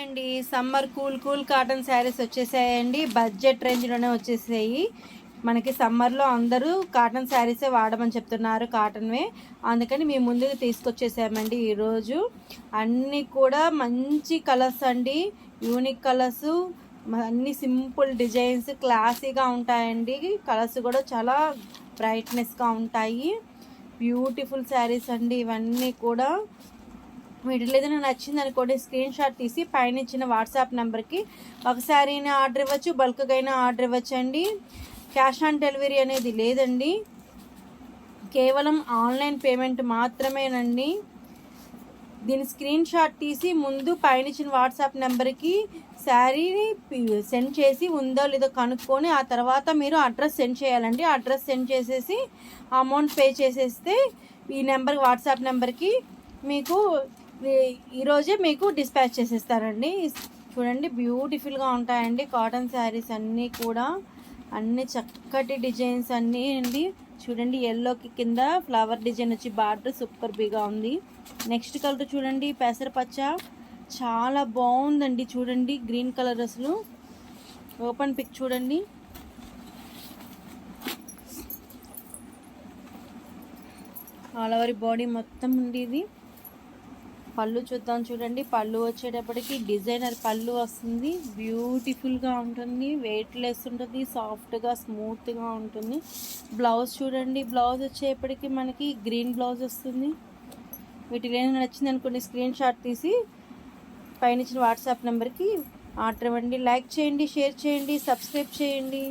అండి. Summer cool cotton saris వచ్చేసాయండి. Budget రేంజ్లోనే వచ్చేసాయి. మనకి సమ్మర్లో అందరూ కాటన్ శారీసే వాడమని చెప్తున్నారు, కాటన్వే. అందుకని మేము ముందుకు తీసుకొచ్చేసామండి ఈరోజు. అన్నీ కూడా మంచి కలర్స్ అండి, యూనిక్ కలర్స్, అన్ని సింపుల్ డిజైన్స్, క్లాసీగా ఉంటాయండి. కలర్స్ కూడా చాలా బ్రైట్నెస్గా ఉంటాయి. బ్యూటిఫుల్ శారీస్ అండి ఇవన్నీ కూడా. వీటిలో ఏదైనా నచ్చింది అనుకోండి, స్క్రీన్ షాట్ తీసి పైన ఇచ్చిన వాట్సాప్ నెంబర్కి ఒక శారీని ఆర్డర్ ఇవ్వచ్చు, బల్క్గా అయినా ఆర్డర్ ఇవ్వచ్చండి. క్యాష్ ఆన్ డెలివరీ అనేది లేదండి, కేవలం ఆన్లైన్ పేమెంట్ మాత్రమేనండి. దీని స్క్రీన్ షాట్ తీసి ముందు పైన ఇచ్చిన వాట్సాప్ నెంబర్కి శారీని సెండ్ చేసి ఉందో లేదో కనుక్కొని ఆ తర్వాత మీరు అడ్రస్ సెండ్ చేయాలండి. అడ్రస్ సెండ్ చేసేసి అమౌంట్ పే చేసేస్తే ఈ నెంబర్కి, వాట్సాప్ నెంబర్కి మీకు ఈరోజే మీకు డిస్పాచ్ చేసేస్తారండి. చూడండి బ్యూటిఫుల్గా ఉంటాయండి కాటన్ శారీస్ అన్నీ కూడా. అన్ని చక్కటి డిజైన్స్ అన్నీ అండి. చూడండి ఎల్లోకి కింద ఫ్లవర్ డిజైన్ వచ్చి బార్డర్ సూపర్ బిగా ఉంది. నెక్స్ట్ కలర్ చూడండి పెసరపచ్చ, చాలా బాగుందండి. చూడండి గ్రీన్ కలర్, అసలు ఓపెన్ పిక్ చూడండి. ఆల్ ఓవర్ బాడీ మొత్తం ఉంది ఇది. పళ్ళు చూద్దాం. చూడండి పళ్ళు వచ్చేటప్పటికి డిజైనర్ పళ్ళు వస్తుంది. బ్యూటిఫుల్గా ఉంటుంది, వెయిట్లెస్ ఉంటుంది, సాఫ్ట్గా స్మూత్గా ఉంటుంది. బ్లౌజ్ చూడండి, బ్లౌజ్ వచ్చేటప్పటికి మనకి గ్రీన్ బ్లౌజ్ వస్తుంది. వీటికి ఏమైనా నచ్చింది అనుకోండి, స్క్రీన్ షాట్ తీసి పైన ఇచ్చిన వాట్సాప్ నెంబర్కి ఆర్డర్ ఇవ్వండి. లైక్ చేయండి, షేర్ చేయండి, సబ్స్క్రైబ్ చేయండి.